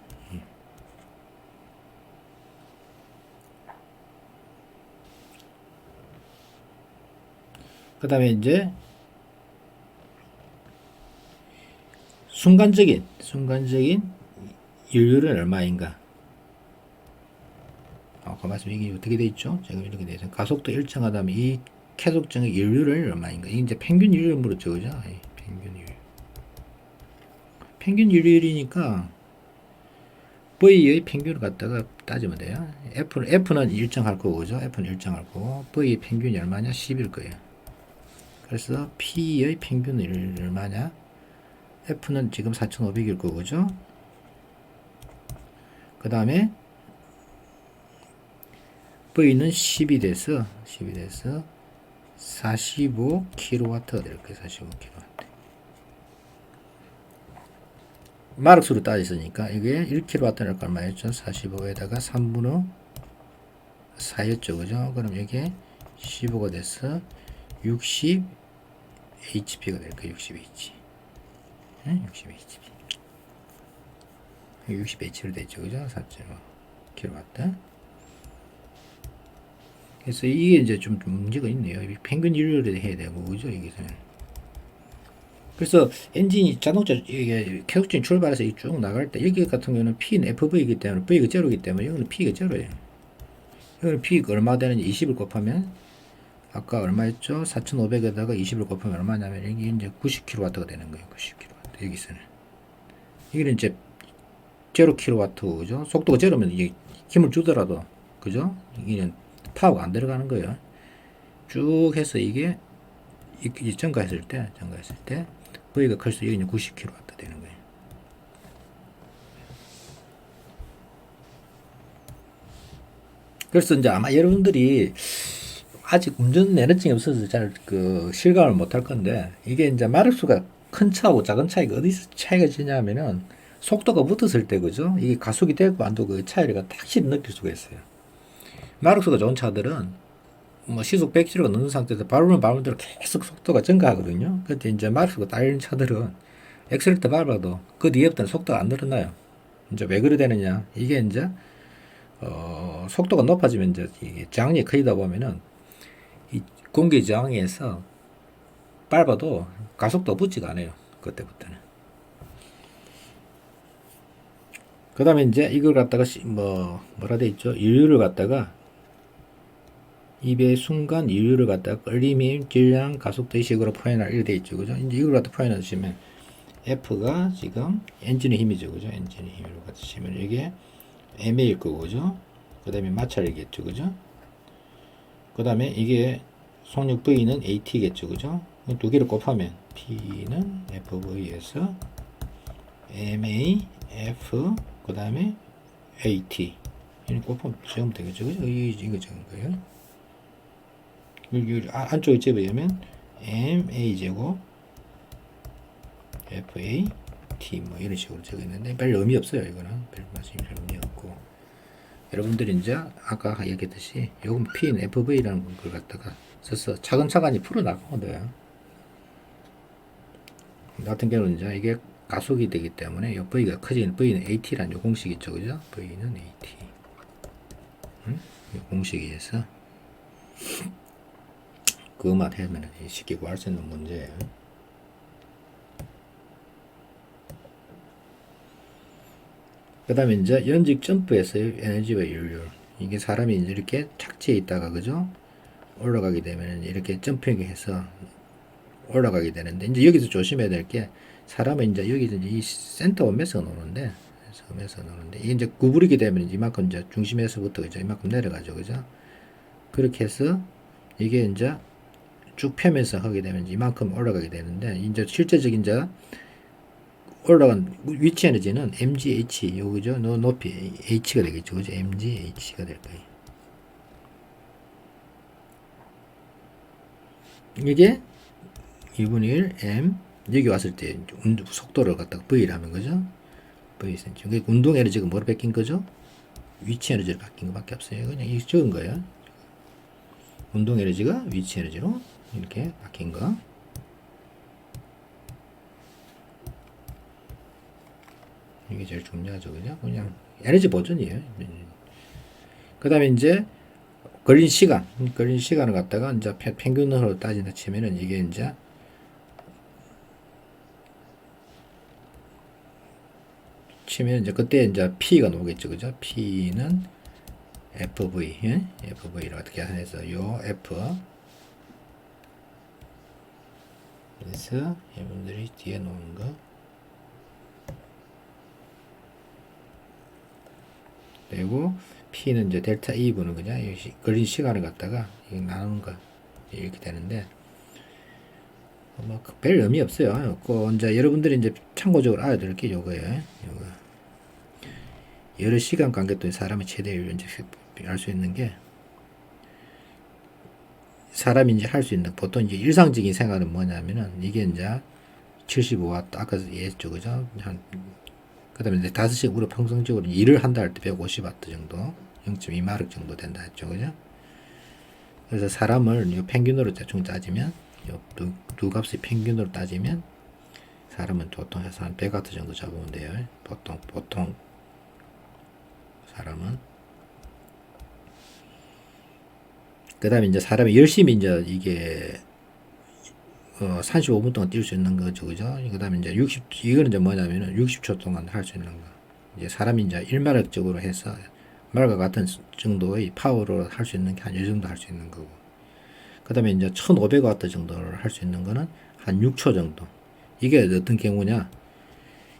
그 다음에 이제 순간적인 연료는 얼마인가? 아까 말씀 이게 어떻게 돼 있죠? 제가 이렇게 돼 있어요. 가속도 일정하다면 이 쾌속정의 연료를 얼마인가? 이게 이제 평균 연료를 물었죠, 그죠? 평균 연료율이니까 V의 평균을 갖다가 따지면 돼요. F는 일정할 거고, 그죠? F는 일정할 거고, V의 평균이 얼마냐? 10일 거예요. 그래서 P의 평균이 얼마냐? F는 지금 4,500일 거고, 그죠? 그 다음에 V는 10이 돼서 45kW가 될 거예요. 45kW. 마력수로 따졌으니까 이게 1kW니까 얼마였죠? 45에다가 3분의 4였죠. 그죠? 그럼 이게 15가 돼서 60HP가 될 거예요. 60H. 60H로 됐죠. 그죠? 4.5kW. 그래서 이게 이제 좀 문제가 있네요. 평균 연료를 해야 되고, 그죠? 이게. 그래서 엔진이 자동차 이게 쾌속진 출발해서 쭉 나갈 때 여기 같은 경우는 P는 FV이기 때문에 V가 제로이기 때문에 여기는 P가 제로예요. 이걸 P가 얼마 되는지 20을 곱하면 아까 얼마였죠? 4,500에다가 20을 곱하면 얼마냐면 이게 이제 90kW가 되는 거예요. 90kW. 여기서는. 이게 이제 0kW, 그죠? 속도가 제로면 이게 힘을 주더라도, 그죠? 이게 파워가 안 들어가는 거예요. 쭉 해서 이게 증가했을 때, V가 클수록 여기 이제 90kW 되는 거예요. 그래서 이제 아마 여러분들이 아직 운전 면허증이 없어서 잘 실감을 못 할 건데, 이게 이제 마력수가 큰 차하고 작은 차이가 어디서 차이가 지냐면은 속도가 붙었을 때, 그죠? 이게 가속이 되고 안 되고 그 차이가 확실히 느낄 수가 있어요. 마력수가 좋은 차들은 뭐 시속 100km가 넘는 상태에서 밟으면 대로 계속 속도가 증가하거든요. 그때 이제 마력수가 딸린 차들은 엑셀레이터 밟아도 그 뒤에부터는 속도가 안 늘어나요. 이제 왜 그래 되느냐? 이게 이제 속도가 높아지면 이제 이게 저항력이 커지다 보면은 이 공기 저항에서 밟아도 가속도 붙지가 않아요. 그때부터는. 그 다음에 이제 이걸 갖다가 뭐라 돼 있죠? 인류를 갖다가 입의 순간 인류를 갖다가 끌림, 힘, 질량, 가속도의 식으로 표현할 이렇게 돼 있죠. 그죠? 이제 이걸 갖다 표현하시면 F가 지금 엔진의 힘이죠. 그죠? 엔진의 힘으로 갖다 치면 이게 M일 거고, 그죠? 그 다음에 마찰이겠죠. 그죠? 그 다음에 이게 속력 V는 AT겠죠. 그죠? 두 개를 곱하면 P는 FV에서 MA, F, 그 다음에 AT. 이렇게 곱하면 적으면 되겠죠. 그죠? 이거 적은 거예요. 여기 안쪽에 집어넣으면 MA제곱 FAT 뭐 이런 식으로 적었는데 별 의미 없어요. 이거는 별 의미 없고, 여러분들이 이제 아까 얘기했듯이 요금 P는 FV라는 걸 갖다가 써서 차근차근히 풀어나가면 돼요. 같은 경우는 이제 이게 가속이 되기 때문에 요 V가 커지는 V는 AT라는 요 공식이 있죠. 그죠? V는 AT. 요 공식에서 그것만 하면 쉽게 구할 수 있는 문제예요. 그 다음에 이제 연직 점프에서의 에너지와 연료. 이게 사람이 이제 이렇게 착지해 있다가, 그죠? 올라가게 되면 이렇게 점핑해서 올라가게 되는데, 이제 여기서 조심해야 될 게, 사람은 이제 여기서 이 센터 원에서 노는데, 이게 이제 구부리게 되면 이만큼 이제 중심에서부터 이제 이만큼 내려가죠. 그죠? 그렇게 해서 이게 이제 쭉 펴면서 하게 되면 이만큼 올라가게 되는데, 이제 실제적인 이제 올라간 위치 에너지는 mgh 요거죠. 높이 h가 되겠죠. 그죠? mgh가 될 거예요. 이게 2분의 1 m 여기 왔을 때 속도를 갖다가 v를 하면, 거죠? v 운동 에너지가 뭐로 바뀐 거죠? 위치 에너지로 바뀐 것밖에 없어요. 그냥 이 적은 거예요. 운동 에너지가 위치 에너지로 이렇게 바뀐 거. 이게 제일 중요하죠. 그냥 에너지 보존이에요. 그 다음에 이제 걸린 시간을 갖다가 이제 평균으로 따진다 치면은 이게 이제 그때 이제 P가 나오겠죠. 그죠? P는 FV, FV를 어떻게 계산해서 요 F 그래서 여러분들이 뒤에 놓은 거 그리고 P는 이제 델타 E분은 그냥 걸린 시간을 갖다가 나누는 거 이렇게 되는데, 뭐 별 의미 없어요. 그 이제 여러분들이 이제 참고적으로 알아야 될 게 요거예요. 여러 시간 관계 동안 사람의 최대율 이제 알 수 있는 게, 사람이 이제 할 수 있는 보통 이제 일상적인 생활은 뭐냐면은 이게 이제 75W 아까 얘기했죠. 그죠? 그 다음에 이제 5시간 우리 평상적으로 일을 한다 할 때 150W 정도, 0.2마력 정도 된다 했죠. 그죠? 그래서 사람을 요 평균으로 대충 따지면, 요 두 값의 평균으로 따지면, 사람은 보통 해서 한 100W 정도 잡으면 돼요. 보통 사람은. 그 다음에 이제 사람이 열심히 이제 이게 35분 동안 뛸 수 있는 거죠. 그죠? 그 다음에 이제 이거는 이제 뭐냐면은 60초 동안 할 수 있는 거. 이제 사람이 이제 일마력적으로 해서 말과 같은 정도의 파워로 할 수 있는 게 한 이 정도 할 수 있는 거고. 그 다음에 이제 1500W 정도를 할 수 있는 거는 한 6초 정도. 이게 어떤 경우냐?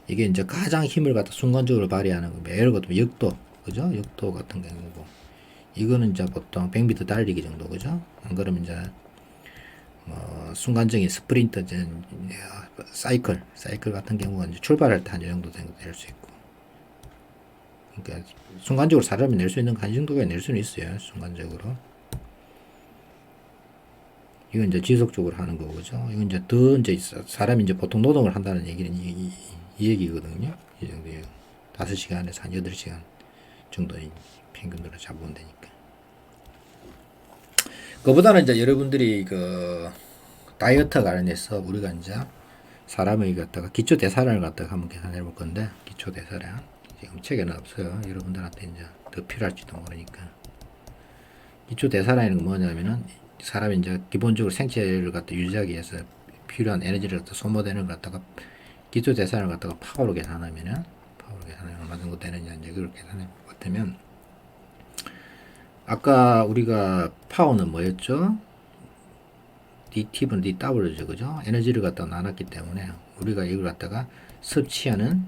이게 이제 가장 힘을 갖다 순간적으로 발휘하는 거. 예를 들면 역도, 그죠? 역도 같은 경우고. 이거는 이제 보통 100m 달리기 정도, 그죠? 안 그러면 이제 순간적인 스프린트, 사이클 같은 경우는 이제 출발할 때 한 이 정도 될 수 있고. 그러니까 순간적으로 사람이 낼 수 있는 한 정도가 낼 수는 있어요. 순간적으로. 이건 이제 지속적으로 하는 거죠. 이건 이제 더 이제 사람이 이제 보통 노동을 한다는 얘기는 이 얘기거든요. 이 정도예요. 5시간에서 한 8시간 정도의 평균으로 잡으면 되니까. 그보다는 이제 여러분들이 그 다이어트 관련해서 우리가 이제 사람을 갖다가 기초 대사량을 갖다가 한번 계산해 볼 건데, 기초 대사량 지금 책에는 없어요. 여러분들한테 이제 더 필요할지도 모르니까. 기초 대사량이 뭐냐면은 사람이 이제 기본적으로 생체를 갖다 유지하기 위해서 필요한 에너지를 갖다 소모되는 걸 갖다가 기초 대사량을 갖다가 파워로 계산하면은 얼마 정도 되느냐 이제 그걸 계산해 봤다면, 아까 우리가 파워는 뭐였죠? DT분 DW죠, 그죠? 에너지를 갖다가 나눴기 때문에 우리가 이걸 갖다가 섭취하는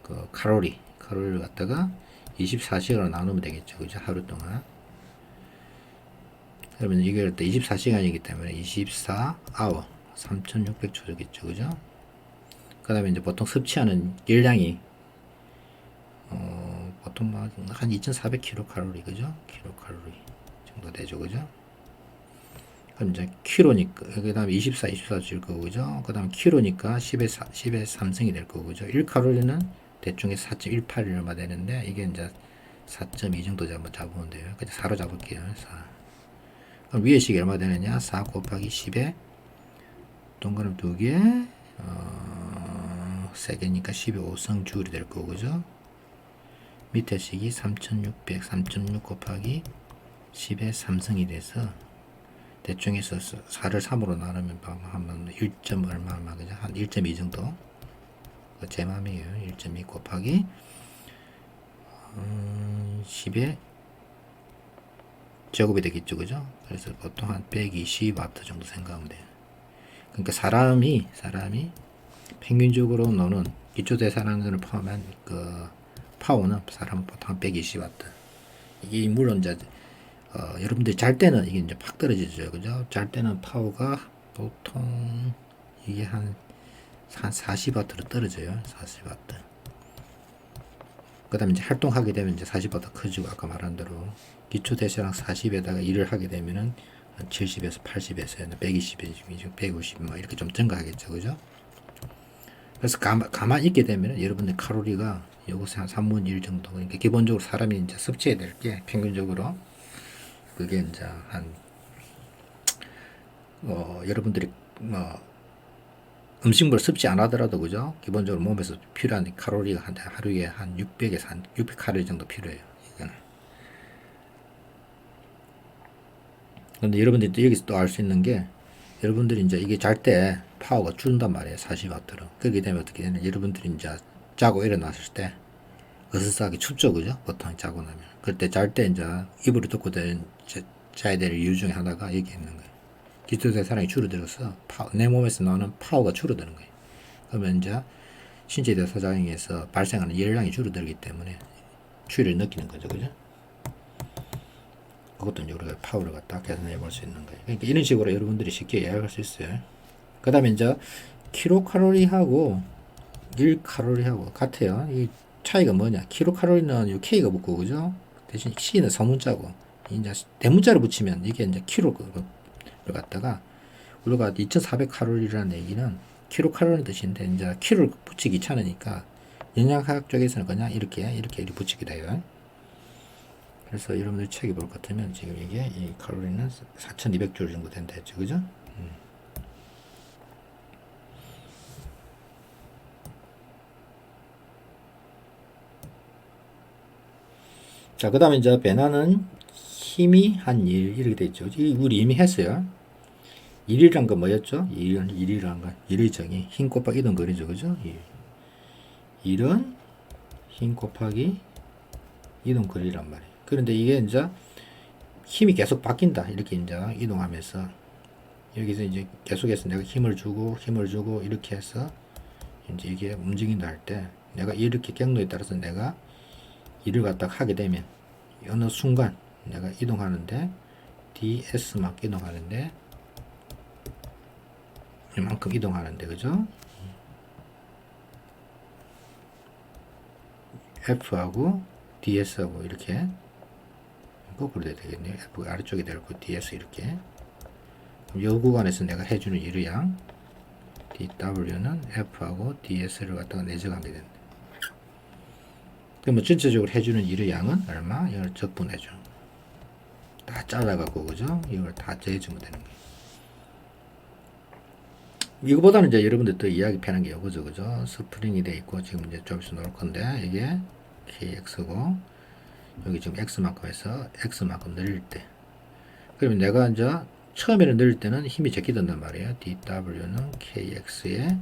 그 칼로리를 갖다가 24시간으로 나누면 되겠죠, 그죠? 하루 동안. 그러면 이게 24시간이기 때문에 24아워 3600초겠죠, 그죠? 그 다음에 이제 보통 섭취하는 열량이 보통 한 2400kcal, 그죠? 킬로칼로리 정도 되죠, 그죠? 그럼 이제 킬로니까, 그 다음에 24 줄 거고, 그죠? 그 다음에 킬로니까 10의 3승이 될 거고, 그죠? 1칼로리는 대충 4.18이 얼마 되는데, 이게 이제 4.2 정도 잡으면 돼요. 그냥 4로 잡을게요. 4. 그럼 위에 식이 얼마 되느냐? 4 곱하기 10에 동그라미 2개, 3개니까 10의 5승 줄이 될 거고, 그죠? 밑에 식이 3600, 3.6 곱하기 10의 3승이 돼서 대충 해서 4를 3으로 나누면 하면 1. 얼마, 그죠? 한 1.2 정도. 제 맘이에요. 1.2 곱하기 10의 제곱이 되겠죠, 그죠? 그래서 보통 한 120W 정도 생각하면 돼요. 그러니까 사람이 평균적으로 노는 기초 대사량을 포함한 그 파워는 사람 보통 한 120W. 이게 물론 이제 여러분들이 잘 때는 이게 이제 팍 떨어지죠, 그죠? 잘 때는 파워가 보통 이게 한 40W로 떨어져요, 40W. 그 다음에 이제 활동하게 되면 이제 40W 커지고, 아까 말한 대로 기초 대사량 40에다가 일을 하게 되면은 한 70에서 80에서 120에서 150 뭐 이렇게 좀 증가하겠죠, 그죠? 그래서 가만히 있게 되면 여러분들 칼로리가 요것의 한 3분의 1 정도. 그러니까 기본적으로 사람이 이제 섭취해야 될 게 평균적으로 그게 이제 한 여러분들이 음식물을 섭취 안 하더라도, 그죠? 기본적으로 몸에서 필요한 칼로리가 하루에 한 600에서 한 600칼로리 정도 필요해요. 이거는. 근데 여러분들이 또 여기서 또 알 수 있는 게, 여러분들이 이제 이게 잘 때 파워가 줄는단 말이에요. 40W로. 그렇게 되면 어떻게 되냐? 여러분들이 이제 자고 일어났을 때 으스스하게 춥죠, 그죠? 보통 자고 나면. 그때 잘 때 이제 이불을 덮고 자야 될 이유 중에 하나가 여기 있는 거예요. 기초 대사량이 줄어들어서 내 몸에서 나오는 파워가 줄어드는 거예요. 그러면 이제 신체 대사장에서 발생하는 열량이 줄어들기 때문에 추위를 느끼는 거죠, 그죠? 그것도 이제 우리가 파워를 갖다 계산해 볼 수 있는 거예요. 그러니까 이런 식으로 여러분들이 쉽게 이해할 수 있어요. 그 다음에 이제 킬로칼로리하고 1칼로리하고 같아요. 이 차이가 뭐냐? 킬로칼로리는 요 K가 붙고, 그죠? 대신 C는 서문자고, 이제 대문자를 붙이면 이게 이제 킬로를 갖다가 우리가 2400칼로리라는 얘기는 킬로칼로리 뜻인데, 이제 킬로를 붙이기 귀찮으니까 영양학 쪽에서는 그냥 이렇게 붙이게 돼요. 그래서 여러분들 책에 볼 것 같으면 지금 이게 이 칼로리는 4200줄 정도 된다 했죠, 그죠? 자, 그 다음에 이제 배나는 힘이 한 1 이렇게 돼 있죠. 우리 이미 했어요. 1이란 건 뭐였죠? 1이란 건 1의 정의 힘 곱하기 이동 거리죠, 그죠? 1은 힘 곱하기 이동거리란 말이에요. 그런데 이게 이제 힘이 계속 바뀐다. 이렇게 이제 이동하면서 여기서 이제 계속해서 내가 힘을 주고 이렇게 해서 이제 이게 움직인다 할 때 내가 이렇게 경로에 따라서 내가 일을 갖다가 하게 되면 어느 순간 내가 이동하는데 ds만큼 이동하는데 이만큼 이동하는데 그죠? F하고 DS하고 이렇게 거꾸로 돼야 되겠네요. F가 아래쪽에 되고 DS 이렇게. 이 구간에서 내가 해주는 일의 양 DW는 F하고 DS를 갖다가 내적하게 된다. 그러면 전체적으로 해주는 일의 양은 얼마? 이걸 적분해줘. 다 잘라갖고 그죠? 이걸 다 재주면 되는 거예요. 이거보다는 이제 여러분들 더 이해하기 편한 게 이거죠, 그죠? 스프링이 돼 있고 지금 이제 좀 있으면 놓을 건데 이게 KX고 여기 지금 X만큼 해서 X만큼 늘릴 때 그러면 내가 이제 처음에는 늘릴 때는 힘이 적게 든단 말이에요. DW는 KX에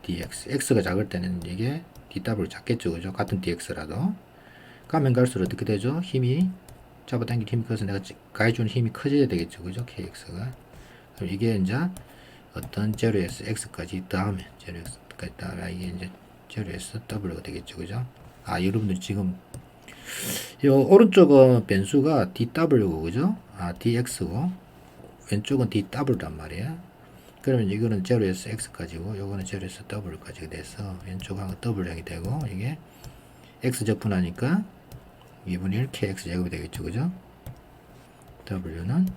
DX X가 작을 때는 이게 DW 작겠죠, 그죠? 같은 DX라도 가면 갈수록 어떻게 되죠? 힘이 잡아당길 힘이 커서 내가 가해주는 힘이 커져야 되겠죠, 그죠? KX가 그럼 이게 이제 어떤 제로에서 x까지 더하면 제로 x까지 더하면 이게 이제 제로에서 w가 되겠죠, 그죠? 아, 여러분들 지금 요 오른쪽은 변수가 dw고 그죠? 아, dx고 왼쪽은 dw란 말이에요. 그러면 이거는 제로에서 x까지고 요거는 제로에서 w까지 돼서 왼쪽은 w량이 되고 이게 x 적분하니까 2분의 1 kx 제곱이 되겠죠, 그죠? w는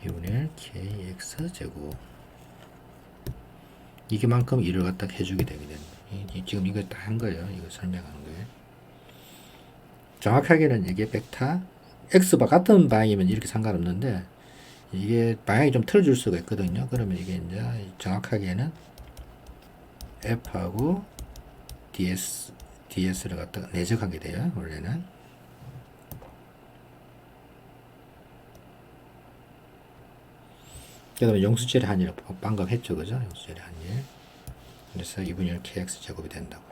2분의 1 kx 제곱 이게만큼 일을 갖다 해주게 되게 됩니다. 지금 이거 다 한 거예요. 이거 설명하는 거예요. 정확하게는 이게 벡터 x와 같은 방향이면 이렇게 상관없는데 이게 방향이 좀 틀어질 수가 있거든요. 그러면 이게 이제 정확하게는 f하고 ds를 갖다가 내적하게 돼요. 원래는 그 다음에 용수절의 한일 방금 했죠, 그죠? 용수절의 한일. 그래서 2분의 1 kx 제곱이 된다고.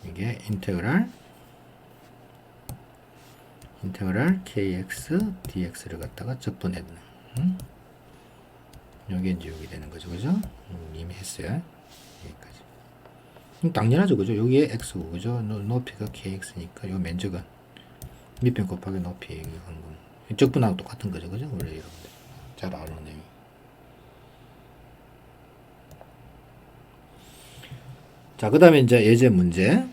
이게 인테그랄 kx dx를 갖다가 적분했는. 여기 이제 여기 되는 거죠, 그죠? 이미 했어요. 여기까지. 당연하죠, 그죠? 여기에 x고, 그죠? 높이가 kx니까 요 면적은 밑변 곱하기 높이 적분하고 똑같은 거죠, 그죠? 원래 여러분들 잘 아는 내용. 자, 그 다음에 이제 예제 문제.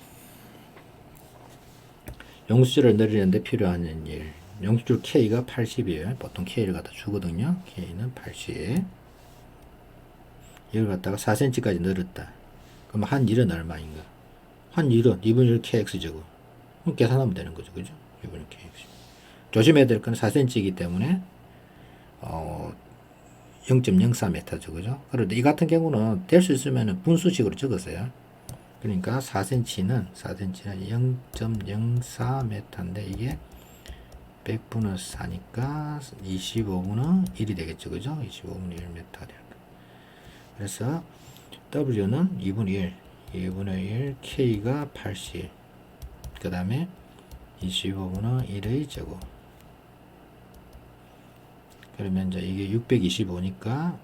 용수줄을 내리는데 필요한 일. 용수줄 K가 80이에요. 보통 K를 갖다 주거든요. K는 80. 이걸 갖다가 4cm까지 늘었다. 그럼 한 일은 얼마인가? 한 일은 2분의 1 KX제곱. 그럼 계산하면 되는 거죠. 그죠? 2분의 1 KX. 조심해야 될 건 4cm이기 때문에 0.04m죠. 그죠? 그런데 이 같은 경우는 될 수 있으면 분수식으로 적었어요. 그러니까 4cm는 0.04m인데 이게 100분의 4니까 25분의 1이 되겠죠, 그죠? 25분의 1m 되는 거. 그래서 W는 2분의 1, K가 80, 그 다음에 25분의 1의 제곱. 그러면 이제 이게 625니까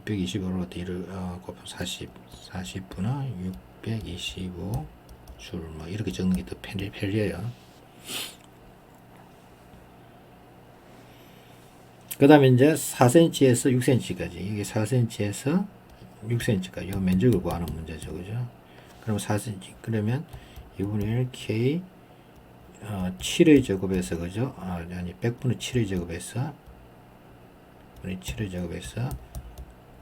625로 1을 곱하면 40분의 625 줄 뭐 이렇게 적는 게 더 편리해요. 그 다음에 이제 4cm에서 6cm까지 이게 4cm에서 6cm까지 이 면적을 구하는 문제죠, 그죠? 그럼 4cm 그러면 2분의 1 k 7의 제곱에서 그죠? 아니 100분의 7의 제곱에서 7의 제곱에서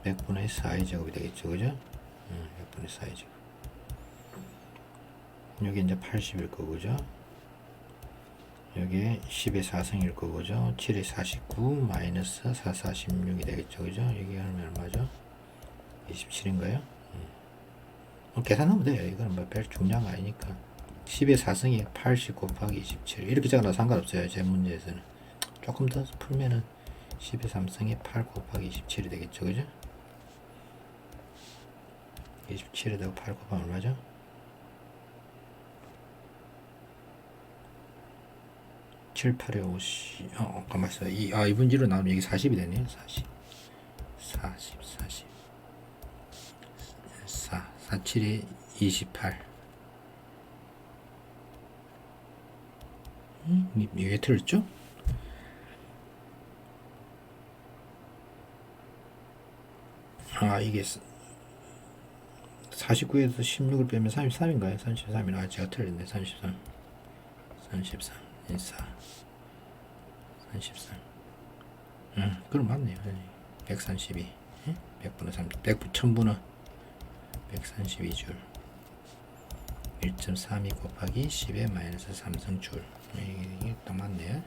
100분의 4의 제곱이 되겠죠, 그죠? 100분의 4의 제곱. 여기 이제 80일 거고, 그죠? 여기 10의 4승일 거고, 그죠? 7의 49 마이너스 4, 46이 되겠죠, 그죠? 여기 하면 얼마죠? 27인가요? 계산하면 돼요. 이거는 뭐 별 중요한 거 아니니까. 10의 4승이 80 곱하기 27. 이렇게 적어도 상관없어요. 제 문제에서는. 조금 더 풀면은 10의 3승이 8 곱하기 27이 되겠죠, 그죠? 27에다가 8 곱하면 얼마죠? 7, 8에 50. 가만 있어. 2분의 1로 나오면 여기 40이 되네요. 40. 4, 7에 28. 이게 틀렸죠? 이게 49에서 16을 빼면 33인가요? 33이나 제가 틀렸네. 33 14 33 그럼 맞네요. 132 100분의 3 100분 1000분의 132줄 1.32 곱하기 10의 마이너스 3승줄 이게 딱 맞네요.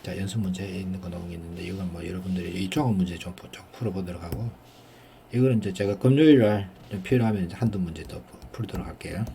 자, 연습 문제에 있는 거 나오겠는데 이건 뭐 여러분들이 이쪽은 문제 좀 풀어보도록 하고 이거는 이제 제가 금요일 날 필요하면 이제 한두 문제 더 풀도록 할게요.